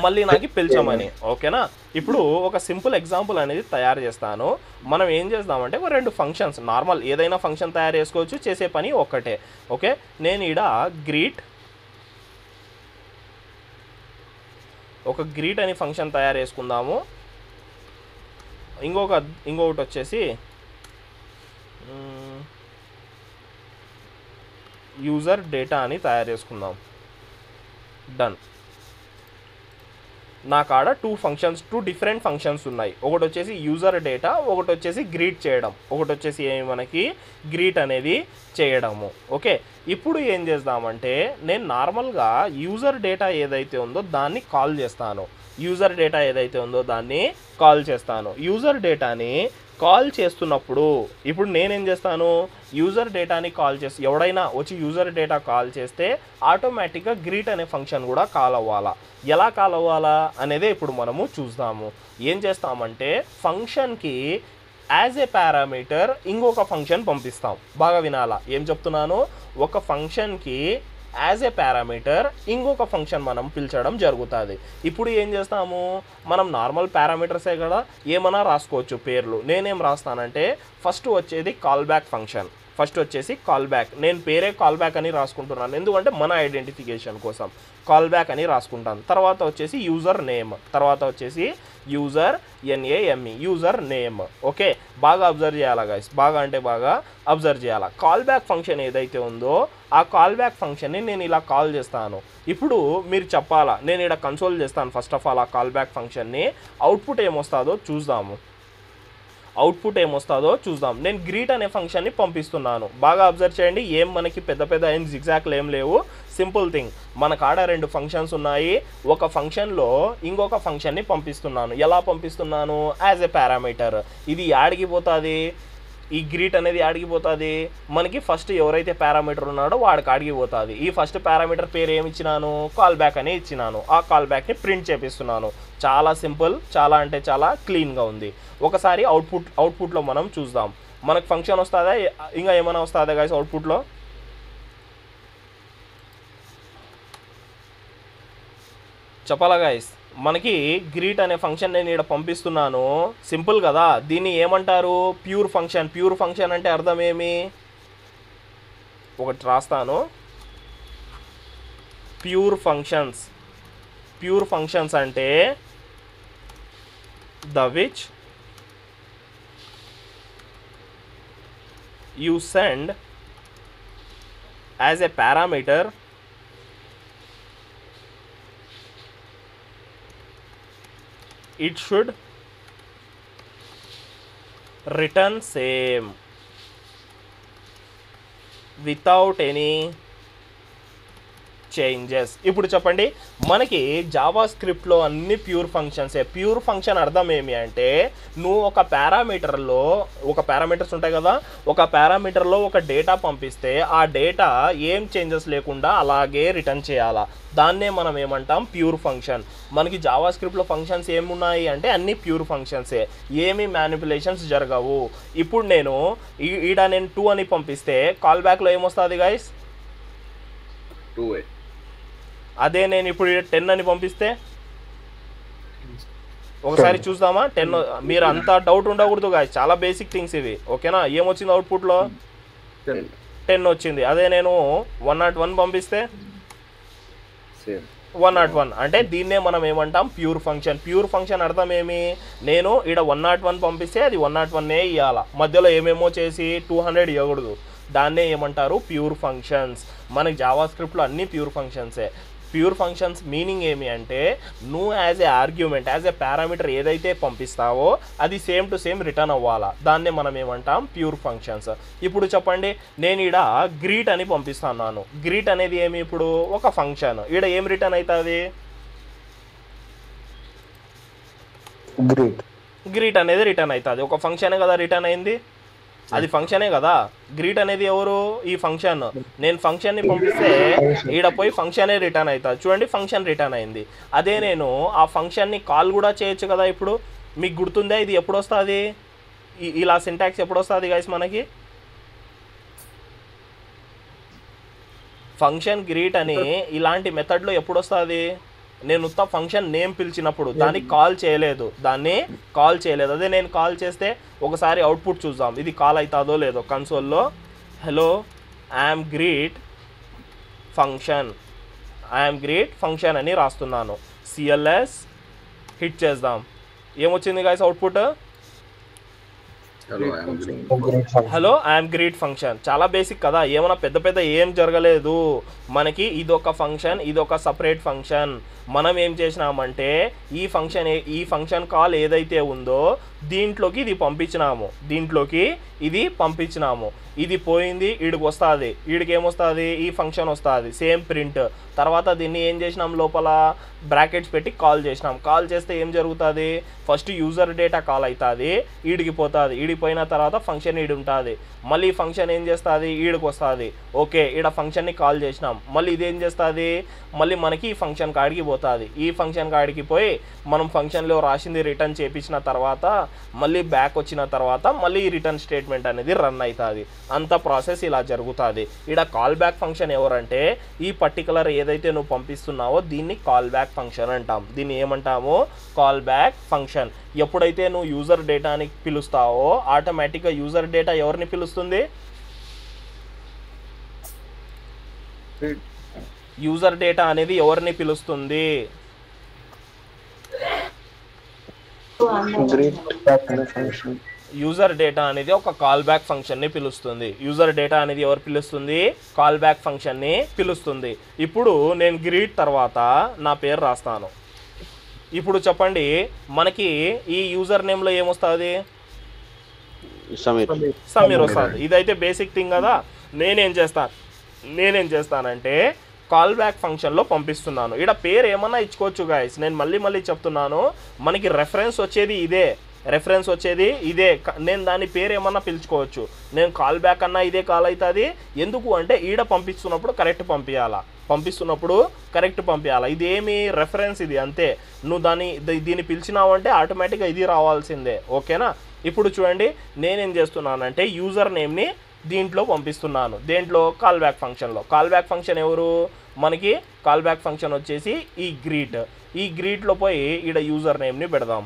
మళ్ళీ నాకు పిలిచమని. ఓకేనా? ఇప్పుడు ఒక సింపుల్ ఎగ్జాంపుల్ అనేది తయారు చేస్తాను. మనం ఏం చేద్దామంటే ఒక 2 ఫంక్షన్స్, నార్మల్ ఏదైనా ఫంక్షన్ తయారు చేసుకోవచ్చు, చేసే పని ఒక్కటే. ఓకే, నేను ఈడ గ్రీట్ అని ఫంక్షన్ తయారు చేసుకుందాము. ఇంకొకటి వచ్చేసి యూజర్ డేటా అని తయారు చేసుకుందాం. డన్. నా కాడ 2 డిఫరెంట్ ఫంక్షన్స్ ఉన్నాయి. ఒకటి వచ్చేసి యూజర్ డేటా, ఒకటి వచ్చేసి గ్రీట్ చేయడం, ఒకటి వచ్చేసి ఏమి మనకి గ్రీట్ అనేది చేయడము. ఓకే, ఇప్పుడు ఏం చేద్దామంటే నేను నార్మల్గా యూజర్ డేటా ఏదైతే ఉందో దాన్ని కాల్ చేస్తాను. యూజర్ డేటాని కాల్ చేస్తున్నప్పుడు ఇప్పుడు నేనేం చేస్తాను, యూజర్ డేటాని కాల్ చేసి ఎవడైనా వచ్చి యూజర్ డేటా కాల్ చేస్తే ఆటోమేటిక్గా గ్రీట్ అనే ఫంక్షన్ కూడా కాల్ అవ్వాలా. ఎలా కాల్ అవ్వాలా అనేదే ఇప్పుడు మనము చూద్దాము. ఏం చేస్తామంటే ఫంక్షన్కి యాజ్ ఏ పారామీటర్ ఇంకొక ఫంక్షన్ పంపిస్తాం. బాగా వినాలా ఏం చెప్తున్నాను, ఒక ఫంక్షన్కి యాజ్ ఏ పారామీటర్ ఇంకొక ఫంక్షన్ మనం పిలిచడం జరుగుతుంది. ఇప్పుడు ఏం చేస్తాము, మనం నార్మల్ పారామీటర్సే కదా ఏమైనా రాసుకోవచ్చు పేర్లు. నేనేం రాస్తానంటే ఫస్ట్ వచ్చేది కాల్ బ్యాక్ ఫంక్షన్, ఫస్ట్ వచ్చేసి కాల్ బ్యాక్. నేను పేరే కాల్ బ్యాక్ అని రాసుకుంటున్నాను, ఎందుకంటే మన ఐడెంటిఫికేషన్ కోసం కాల్ బ్యాక్ అని రాసుకుంటాను. తర్వాత వచ్చేసి యూజర్ నేమ్, తర్వాత వచ్చేసి user NAME, user name. Okay, బాగా అబ్జర్వ్ చేయాలా గైస్, బాగా అంటే బాగా అబ్జర్వ్ చేయాలా. కాల్ బ్యాక్ ఫంక్షన్ ఏదైతే ఉందో ఆ కాల్ బ్యాక్ ఫంక్షన్ని నేను ఇలా కాల్ చేస్తాను. ఇప్పుడు మీరు చెప్పాలా, నేను ఇక్కడ కన్సోల్ చేస్తాను ఫస్ట్ ఆఫ్ ఆల్ ఆ కాల్ బ్యాక్ ఫంక్షన్ని. అవుట్పుట్ ఏమొస్తుందో చూద్దాం. నేను గ్రీట్ అనే ఫంక్షన్ని పంపిస్తున్నాను. బాగా అబ్జర్వ్ చేయండి, ఏం మనకి పెద్ద ఏం జిగ్జాక్లు ఏం లేవు. సింపుల్ థింగ్, మన కాడ 2 ఫంక్షన్స్ ఉన్నాయి. ఒక ఫంక్షన్లో ఇంకొక ఫంక్షన్ని పంపిస్తున్నాను. ఎలా పంపిస్తున్నాను, యాజ్ ఏ పారామీటర్. ఇది యాడికి పోతుంది, ఈ గ్రీట్ అనేది ఆడిగిపోతుంది మనకి. ఫస్ట్ ఎవరైతే పారామీటర్ ఉన్నాడో వాడికి ఆడిగిపోతుంది. ఈ ఫస్ట్ పారామీటర్ పేరు ఏమి ఇచ్చినాను, కాల్ బ్యాక్ అని ఇచ్చినాను. ఆ కాల్ బ్యాక్ని ప్రింట్ చేపిస్తున్నాను. చాలా సింపుల్, చాలా అంటే చాలా క్లీన్గా ఉంది. ఒకసారి అవుట్పుట్లో మనం చూద్దాం. మనకు ఫంక్షన్ వస్తుందా, ఇంకా ఏమైనా వస్తుందా గైస్ అవుట్పుట్లో? చెప్పాలా గైస్, మనకి గ్రీట్ అనే ఫంక్షన్ నేను ఇక్కడ పంపిస్తున్నాను. సింపుల్ కదా, దీన్ని ఏమంటారు, ప్యూర్ ఫంక్షన్. ప్యూర్ ఫంక్షన్ అంటే అర్థం ఏమి, ఒకటి రాస్తాను. ప్యూర్ ఫంక్షన్స్ అంటే the which you send as a parameter it should return same without any changes. ఇప్పుడు చెప్పండి, మనకి జావా స్క్రిప్ట్లో అన్ని ప్యూర్ ఫంక్షన్సే. ప్యూర్ ఫంక్షన్ అర్థం ఏమి అంటే, నువ్వు ఒక పారామీటర్స్ ఉంటాయి కదా, ఒక పారామీటర్లో ఒక డేటా పంపిస్తే ఆ డేటా ఏం చేంజెస్ లేకుండా అలాగే రిటర్న్ చేయాలా, దాన్నే మనం ఏమంటాం ప్యూర్ ఫంక్షన్. మనకి జావా స్క్రిప్ట్లో ఫంక్షన్స్ ఏమున్నాయి అంటే అన్ని ప్యూర్ ఫంక్షన్సే, ఏమి మ్యానిపులేషన్స్ జరగవు. ఇప్పుడు నేను ఈడ నేను 2 అని పంపిస్తే కాల్ బ్యాక్లో ఏమొస్తుంది గైస్? 2a. అదే నేను ఇప్పుడు 10 అని పంపిస్తే ఒకసారి చూద్దామా? 10. మీరు అంత డౌట్ ఉండకూడదు గాయస్, చాలా బేసిక్ థింగ్స్ ఇవి, ఓకేనా? ఏమొచ్చింది అవుట్పుట్లో? 10 వచ్చింది. అదే నేను 101 పంపిస్తే 101. అంటే దీన్నే మనం ఏమంటాం ప్యూర్ ఫంక్షన్. ప్యూర్ ఫంక్షన్ అర్థం ఏమి? నేను ఇక్కడ 101 పంపిస్తే అది 101 ఇవ్వాలా, మధ్యలో ఏమేమో చేసి 200 ఇవ్వకూడదు. దాన్నే ఏమంటారు ప్యూర్ ఫంక్షన్స్. మనకి జావా స్క్రిప్ట్లో అన్ని ప్యూర్ ఫంక్షన్సే. ప్యూర్ ఫంక్షన్స్ మీనింగ్ ఏమి అంటే, నువ్వు as a argument, as a parameter ఏదైతే పంపిస్తావో అది సేమ్ టు సేమ్ రిటర్న్ అవ్వాలా, దాన్నే మనం ఏమంటాం ప్యూర్ ఫంక్షన్స్. ఇప్పుడు చెప్పండి, నేను ఈడ గ్రీట్ అని పంపిస్తున్నాను. గ్రీట్ అనేది ఏమి? ఇప్పుడు ఒక ఫంక్షన్. ఈడ ఏం రిటర్న్ అవుతుంది? గ్రీట్ అనేది రిటర్న్ అవుతుంది. ఒక ఫంక్షనే కదా రిటర్న్ అయింది, అది ఫంక్షనే కదా. గ్రీట్ అనేది ఎవరు? ఈ ఫంక్షన్. నేను ఫంక్షన్ని పంపిస్తే ఈడ పోయి ఫంక్షనే రిటర్న్ అవుతుంది. చూడండి, ఫంక్షన్ రిటర్న్ అయింది. అదే నేను ఆ ఫంక్షన్ని కాల్ కూడా చేయొచ్చు కదా. ఇప్పుడు మీకు గుర్తుందా ఇది ఎప్పుడు వస్తుంది? ఇలా సింటాక్స్ ఎప్పుడు వస్తుంది గైస్ మనకి? ఫంక్షన్ గ్రీట్ అని ఇలాంటి మెథడ్లో ఎప్పుడు వస్తుంది? నేను ఉత్త ఫంక్షన్ నేమ్ పిలిచినప్పుడు, దాన్ని కాల్ చేయలేదు. అదే నేను కాల్ చేస్తే ఒకసారి అవుట్పుట్ చూద్దాం, ఇది కాల్ అవుతుందో లేదో. కన్సోల్లో హలో ఐఎమ్ గ్రీట్ ఫంక్షన్ అని రాస్తున్నాను. సిఎల్ఎస్ హిట్ చేద్దాం. ఏమొచ్చింది guys output? Hello I'm greet function. చాలా బేసిక్ కదా, ఏమైనా పెద్ద ఏం జరగలేదు మనకి. ఇదొక ఫంక్షన్, ఇదొక సపరేట్ ఫంక్షన్. మనం ఏం చేసినామంటే ఈ ఫంక్షన్ కాల్ ఏదైతే ఉందో దీంట్లోకి ఇది పంపించినాము. ఇది పోయింది, ఈడికి వస్తుంది. ఈడికి ఏమొస్తుంది? ఈ ఫంక్షన్ వస్తుంది, సేమ్ ప్రింట్. తర్వాత దీన్ని ఏం చేసినాం? లోపల బ్రాకెట్స్ పెట్టి కాల్ చేసినాం. కాల్ చేస్తే ఏం జరుగుతుంది? ఫస్ట్ యూజర్ డేటా కాల్ అవుతుంది, ఈడికి పోతుంది. ఈడికి పోయిన తర్వాత ఫంక్షన్ ఈడు ఉంటుంది. మళ్ళీ ఫంక్షన్ ఏం చేస్తుంది? ఈడికి వస్తుంది. ఓకే, ఈడ ఫంక్షన్ని కాల్ చేసినాం. మళ్ళీ ఇదేం చేస్తుంది? మళ్ళీ మనకి ఈ ఫంక్షన్ కాడికి పోతుంది. ఈ ఫంక్షన్ కాడికి పోయి మనం ఫంక్షన్లో రాసింది రిటర్న్ చేపించిన తర్వాత మళ్ళీ బ్యాక్ వచ్చిన తర్వాత మళ్ళీ రిటర్న్ స్టేట్మెంట్ అనేది రన్ అవుతుంది. అంత ప్రాసెస్ ఇలా జరుగుతుంది. ఇక్కడ కాల్ బ్యాక్ ఫంక్షన్ ఎవరంటే, ఈ పర్టికులర్ ఏదైతే నువ్వు పంపిస్తున్నావో దీన్ని కాల్ బ్యాక్ ఫంక్షన్ అంటాం. దీన్ని ఏమంటాము? Call back function. ఎప్పుడైతే నువ్వు యూజర్ డేటాని పిలుస్తావో ఆటోమేటిక్గా యూజర్ డేటా ఎవరిని పిలుస్తుంది? యూజర్ డేటా అనేది ఎవరిని పిలుస్తుంది? యూజర్ డేటా అనేది ఒక కాల్ బ్యాక్ ఫంక్షన్ని పిలుస్తుంది. యూజర్ డేటా అనేది ఎవరు పిలుస్తుంది? కాల్ బ్యాక్ ఫంక్షన్ని పిలుస్తుంది. ఇప్పుడు నేను గ్రీట్ తర్వాత నా పేరు రాస్తాను. ఇప్పుడు చెప్పండి, మనకి ఈ యూజర్ నేమ్లో ఏమొస్తుంది? సమీర్ వస్తుంది. ఇదైతే బేసిక్ థింగ్ కదా. నేనేం చేస్తానంటే కాల్ బ్యాక్ ఫంక్షన్లో పంపిస్తున్నాను. ఇక్కడ పేరు ఏమన్నా ఇచ్చుకోవచ్చు గాయస్. నేను మళ్ళీ చెప్తున్నాను, మనకి రెఫరెన్స్ వచ్చేది ఇదే. నేను దాని పేరు ఏమన్నా పిలుచుకోవచ్చు. నేను కాల్ బ్యాక్ అన్నా ఇదే కాల్ అవుతుంది. ఎందుకు అంటే ఈడ పంపిస్తున్నప్పుడు కరెక్ట్ పంపించాలా. ఇదేమి రెఫరెన్స్, ఇది అంతే. నువ్వు దీన్ని పిలిచినావు అంటే ఆటోమేటిక్గా ఇది రావాల్సిందే, ఓకేనా? ఇప్పుడు చూడండి, నేనేం చేస్తున్నానంటే యూజర్ నేమ్ని దీంట్లో పంపిస్తున్నాను. దేంట్లో? కాల్ బ్యాక్ ఫంక్షన్లో. కాల్ బ్యాక్ ఫంక్షన్ ఎవరు మనకి? కాల్ బ్యాక్ ఫంక్షన్ వచ్చేసి ఈ గ్రీట్లో పోయి ఈడ యూజర్ నేమ్ని పెడదాం.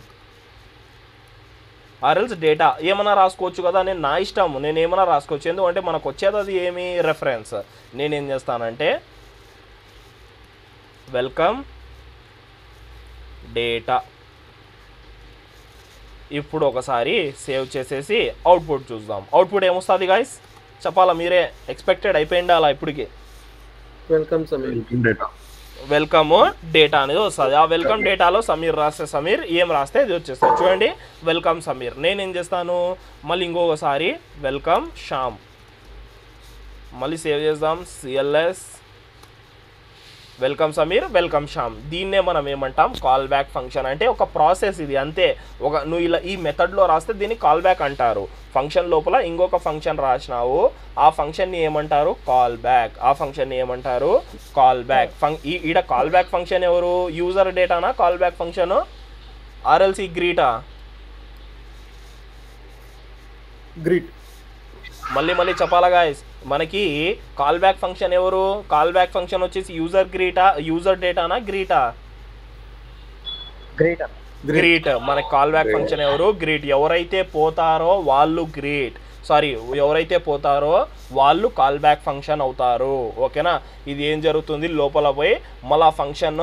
ఆర్ఎల్స్ డేటా ఏమైనా రాసుకోవచ్చు కదా. నేను నా ఇష్టము, నేను ఏమైనా రాసుకోవచ్చు. ఎందుకంటే మనకు వచ్చేది అది ఏమి? రెఫరెన్స్. నేనేం చేస్తానంటే వెల్కమ్ డేటా. ఇప్పుడు ఒకసారి సేవ్ చేసేసి అవుట్పుట్ చూద్దాం. అవుట్పుట్ ఏమొస్తుంది గాయస్? చెప్పాలా మీరే, ఎక్స్పెక్టెడ్ అయిపోయింది అలా ఇప్పటికి. Welcome Sameer. Data. Welcome data అనేది వస్తుంది. ఆ వెల్కమ్ డేటాలో సమీర్ రాస్తే సమీర్, ఏం రాస్తే ఇది వచ్చేస్తుంది. చూడండి వెల్కమ్ సమీర్. నేనేం చేస్తాను మళ్ళీ ఇంకొకసారి వెల్కమ్ శ్యామ్, మళ్ళీ సేవ్ చేద్దాం. Cls welcome Sameer, welcome Shyam. దీన్నే మనం ఏమంటాం కాల్ బ్యాక్ ఫంక్షన్. అంటే ఒక ప్రాసెస్ ఇది అంతే. నువ్వు ఇలా ఈ మెథడ్లో రాస్తే దీన్ని కాల్ బ్యాక్ అంటారు. ఫంక్షన్ లోపల ఇంకొక ఫంక్షన్ రాసినావు, ఆ ఫంక్షన్ని ఏమంటారు కాల్ బ్యాక్. ఆ ఫంక్షన్ని ఏమంటారు కాల్ బ్యాక్. ఈడ కాల్ బ్యాక్ ఫంక్షన్ ఎవరు, user డేటానా call back function, RLC Greta? Greet. మళ్ళీ చెప్పాలా గాయస్, మనకి కాల్ బ్యాక్ ఫంక్షన్ ఎవరు, కాల్ బ్యాక్ ఫంక్షన్ వచ్చేసి user Greta, user డేటానా Greta? Greet. మనకి కాల్ బ్యాక్ ఫంక్షన్ ఎవరు, గ్రీట్. ఎవరైతే పోతారో వాళ్ళు గ్రీట్, సారీ ఎవరైతే పోతారో వాళ్ళు కాల్ బ్యాక్ ఫంక్షన్ అవుతారు. ఓకేనా? ఇది ఏం జరుగుతుంది, లోపల పోయి మళ్ళీ ఫంక్షన్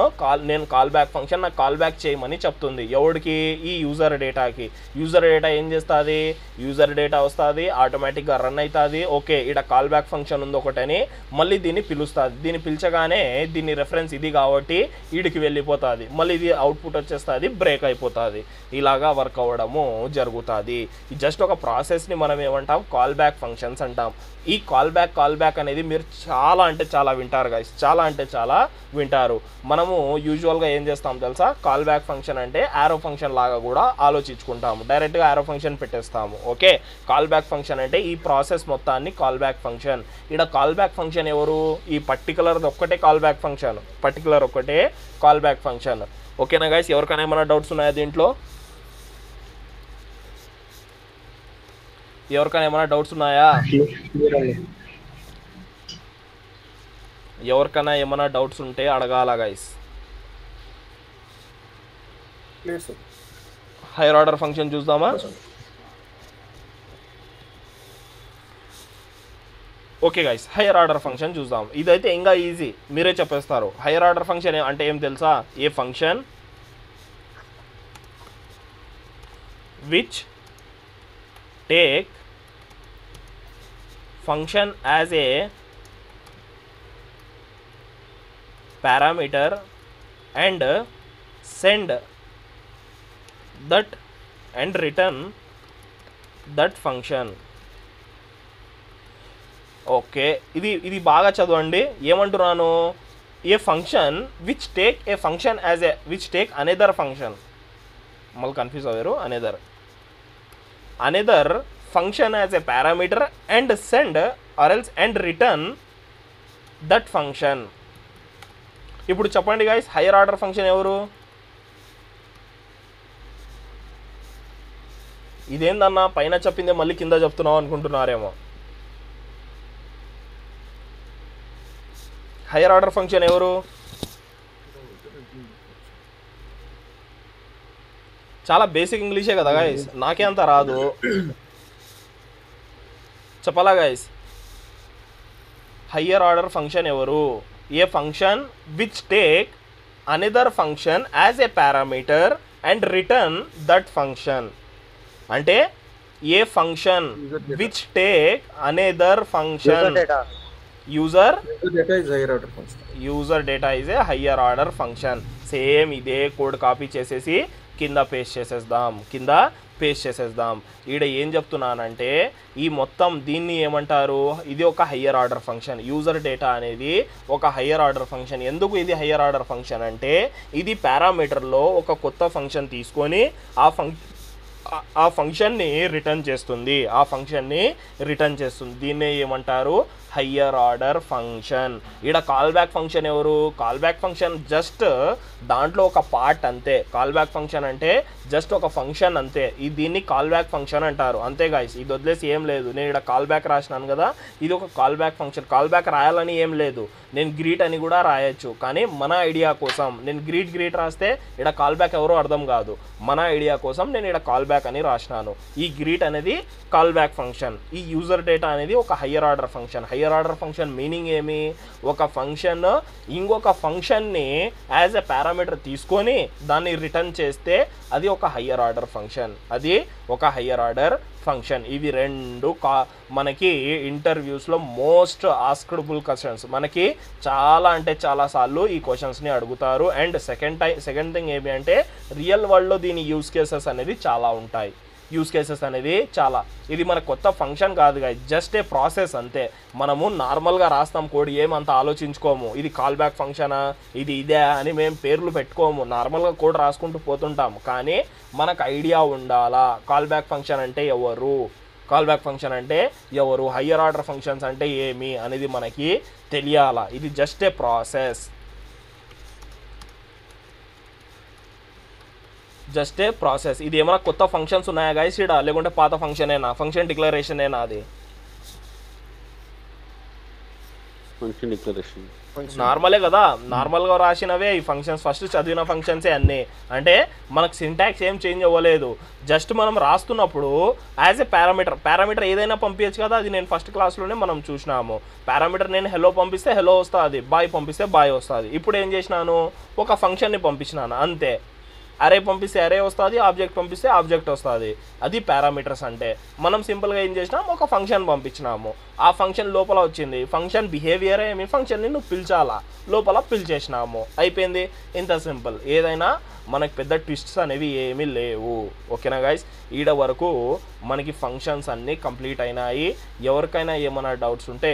నేను కాల్ బ్యాక్ ఫంక్షన్ నాకు కాల్ బ్యాక్ చేయమని చెప్తుంది. ఎవరికి, ఈ యూజర్ డేటాకి. యూజర్ డేటా ఏం చేస్తుంది, యూజర్ డేటా వస్తుంది, ఆటోమేటిక్గా రన్ అవుతుంది. ఓకే, ఇక్కడ కాల్ బ్యాక్ ఫంక్షన్ ఉంది ఒకటని, మళ్ళీ దీన్ని పిలుస్తుంది. దీన్ని పిలిచగానే దీన్ని రెఫరెన్స్ ఇది కాబట్టి వీడికి వెళ్ళిపోతుంది, మళ్ళీ ఇది అవుట్పుట్ వచ్చేస్తుంది, బ్రేక్ అయిపోతుంది. ఇలాగా వర్క్ అవ్వడము జరుగుతుంది. ఇది జస్ట్ ఒక ప్రాసెస్ని మనం ఏమంటాం కాల్ బ్యాక్ ఫంక్షన్స్ అంటాం. ఈ కాల్ బ్యాక్ అనేది మీరు చాలా అంటే చాలా వింటారు గైస్, చాలా అంటే చాలా వింటారు. మనము యూజువల్గా ఏం చేస్తాం తెలుసా, కాల్ బ్యాక్ ఫంక్షన్ అంటే యారో ఫంక్షన్ లాగా కూడా ఆలోచించుకుంటాము, డైరెక్ట్గా యారో ఫంక్షన్ పెట్టేస్తాము. ఓకే, కాల్ బ్యాక్ ఫంక్షన్ అంటే ఈ ప్రాసెస్ మొత్తాన్ని కాల్ బ్యాక్ ఫంక్షన్. ఇక్కడ కాల్ బ్యాక్ ఫంక్షన్ ఎవరు, ఈ పర్టికులర్ ఒక్కటే కాల్ బ్యాక్ ఫంక్షన్, పర్టికులర్ ఒక్కటే కాల్ బ్యాక్ ఫంక్షన్. ఓకేనా గైస్, ఎవరికైనా ఏమైనా డౌట్స్ ఉన్నాయా దీంట్లో? ఎవరికైనా ఏమైనా డౌట్స్ ఉన్నాయా? ఎవరికైనా ఏమైనా డౌట్స్ ఉంటే అడగాల గైస్. హైయర్ ఆర్డర్ ఫంక్షన్ చూద్దామా? Okay guys, hire order function చూద్దాం. ఇదైతే ఇంకా ఈజీ, మీరే చెప్పేస్తారు. హైయర్ ఆర్డర్ ఫంక్షన్ అంటే ఏం తెలుసా, a function which take function as a parameter and send that and return that function. Okay, ఇది బాగా చదవండి. ఏమంటున్నాను, a function which take a function as a which take another function, మళ్ళీ confuse అయ్యారు, another function as a parameter and send or else and return that function. ఇప్పుడు చెప్పండి guys, hire order function ఎవరు? ఇదేందన్నా పైన చెప్పిందే మళ్ళీ కింద చెప్తున్నావు అనుకుంటున్నారేమో. హైయర్ ఆర్డర్ ఫంక్షన్ ఎవరు? చాలా బేసిక్ ఇంగ్లీషే కదా గైస్, నాకే అంత రాదు. చెప్పాలా గైస్, హయ్యర్ ఆర్డర్ ఫంక్షన్ ఎవరు? A function which take another function as a parameter and return that function. అంటే a function which take another function, user data is a higher order function. Same ఇదే code copy చేసేసి కింద paste చేసేద్దాం. ఈడ ఏం చెప్తున్నానంటే ఈ మొత్తం దీన్ని ఏమంటారు, ఇది ఒక higher order function. User data అనేది ఒక హయ్యర్ ఆర్డర్ ఫంక్షన్. ఎందుకు ఇది హయ్యర్ ఆర్డర్ ఫంక్షన్ అంటే, ఇది పారామీటర్లో ఒక కొత్త ఫంక్షన్ తీసుకొని ఆ ఫంక్షన్ని రిటర్న్ చేస్తుంది. దీన్నే ఏమంటారు, హయ్యర్ ఆర్డర్ ఫంక్షన్. ఇక్కడ కాల్ బ్యాక్ ఫంక్షన్ ఎవరు? కాల్ బ్యాక్ ఫంక్షన్ జస్ట్ దాంట్లో ఒక పార్ట్ అంతే. కాల్ బ్యాక్ ఫంక్షన్ అంటే జస్ట్ ఒక ఫంక్షన్ అంతే. దీన్ని కాల్ బ్యాక్ ఫంక్షన్ అంటారు అంతే గాయస్. ఇది వదిలేసి ఏం లేదు. నేను ఇక్కడ కాల్ బ్యాక్ రాసినాను కదా, ఇది ఒక call back function. Call back రాయాలని ఏం లేదు, నేను గ్రీట్ అని కూడా రాయొచ్చు. కానీ మన ఐడియా కోసం నేను గ్రీట్ రాస్తే ఇక్కడ కాల్ బ్యాక్ ఎవరో అర్థం కాదు. మన ఐడియా కోసం నేను ఇక్కడ కాల్ బ్యాక్ అని రాసినాను. ఈ గ్రీట్ అనేది కాల్ బ్యాక్ ఫంక్షన్. ఈ యూజర్ డేటా అనేది ఒక higher order function. Higher order function meaning ఏమి? ఒక ఫంక్షన్ ఇంకొక ఫంక్షన్ని యాజ్ ఎ పారామీటర్ పారామీటర్ తీసుకొని దాన్ని రిటర్న్ చేస్తే అది ఒక హయ్యర్ ఆర్డర్ ఫంక్షన్. ఇవి రెండు మనకి ఇంటర్వ్యూస్లో మోస్ట్ ఆస్క్డబుల్ క్వశ్చన్స్. మనకి చాలా అంటే చాలాసార్లు ఈ క్వశ్చన్స్ని అడుగుతారు. అండ్ సెకండ్ థింగ్ ఏమి అంటే రియల్ వరల్డ్లో దీని యూస్ కేసెస్ అనేది చాలా. ఇది మన కొత్త ఫంక్షన్ కాదు గాయ్, జస్ట్ ఏ ప్రాసెస్ అంతే. మనము నార్మల్గా రాస్తాం కోడ్, ఏమంత ఆలోచించుకోము ఇది కాల్ బ్యాక్ ఫంక్షనా ఇదే అని మేము పేర్లు పెట్టుకోము. నార్మల్గా కోడ్ రాసుకుంటూ పోతుంటాము. కానీ మనకు ఐడియా ఉండాలా కాల్ బ్యాక్ ఫంక్షన్ అంటే ఎవరు, హయ్యర్ ఆర్డర్ ఫంక్షన్స్ అంటే ఏమి అనేది మనకి తెలియాలా. ఇది జస్ట్ ఏ ప్రాసెస్. ఇది ఏమైనా కొత్త ఫంక్షన్స్ ఉన్నాయా గైస్ ఇడా, లేకుంటే పాత ఫంక్షన్ డిక్లరేషనేనా? అది ఫంక్షన్ డిక్లరేషన్ నార్మలే కదా, నార్మల్గా రాసినవే ఈ ఫంక్షన్స్, ఫస్ట్ చదివిన ఫంక్షన్సే అన్నీ. అంటే మనకు సింటాక్స్ ఏం చేంజ్ అవ్వలేదు, జస్ట్ మనం రాస్తున్నప్పుడు యాజ్ ఏ పారామీటర్ ఏదైనా పంపించచ్చు కదా. అది నేను ఫస్ట్ క్లాస్లోనే మనం చూసినాము. పారామీటర్ నేను హెలో పంపిస్తే హెలో వస్తుంది, బాయ్ పంపిస్తే బాయ్ వస్తుంది. ఇప్పుడు ఏం చేసినాను, ఒక ఫంక్షన్ని పంపించినాను అంతే. అరే పంపిస్తే అరే వస్తుంది, ఆబ్జెక్ట్ పంపిస్తే ఆబ్జెక్ట్ వస్తుంది. అది పారామీటర్స్ అంటే. మనం సింపుల్గా ఏం చేసినాము, ఒక ఫంక్షన్ పంపించినాము, ఆ ఫంక్షన్ లోపల వచ్చింది. ఫంక్షన్ బిహేవియర్ ఏమి, ఫంక్షన్ని నువ్వు పిలిచాలా, లోపల పిలిచేసినాము, అయిపోయింది. ఇంత సింపుల్. ఏదైనా మనకు పెద్ద ట్విస్ట్స్ అనేవి ఏమీ లేవు. ఓకేనా గైస్, ఈడ వరకు మనకి ఫంక్షన్స్ అన్నీ కంప్లీట్ అయినాయి. ఎవరికైనా ఏమైనా డౌట్స్ ఉంటే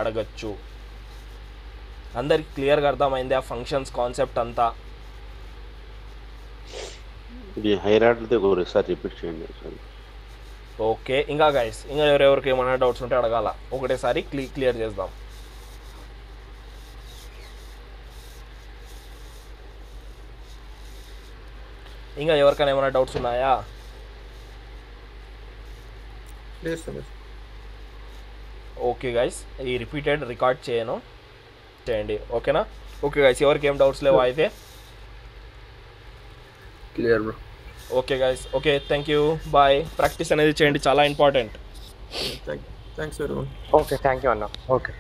అడగచ్చు. అందరికి క్లియర్గా అర్థమైంది ఆ ఫంక్షన్స్ కాన్సెప్ట్ అంతా? ఇది హైయర్ ఆర్డర్తో ఒకసారి రిపీట్ చేయండి సార్. ఓకే, ఇంకా గైస్ ఇంకా ఎవరెవరికి ఏమైనా డౌట్స్ ఉంటే అడగాల, ఒకటేసారి క్లియర్ చేద్దాం. ఇంకా ఎవరికైనా ఏమైనా డౌట్స్ ఉన్నాయా? ఓకే గైస్, ఈ రికార్డ్ చేయండి. ఓకేనా? ఓకే గైస్, ఎవరికి ఏం డౌట్స్ లేవా అయితే? Clear bro. Okay guys, okay, thank you, bye. Practice అనేది చేయండి, చాలా important. Thanks everyone. Okay, thank you అన్న. ఓకే.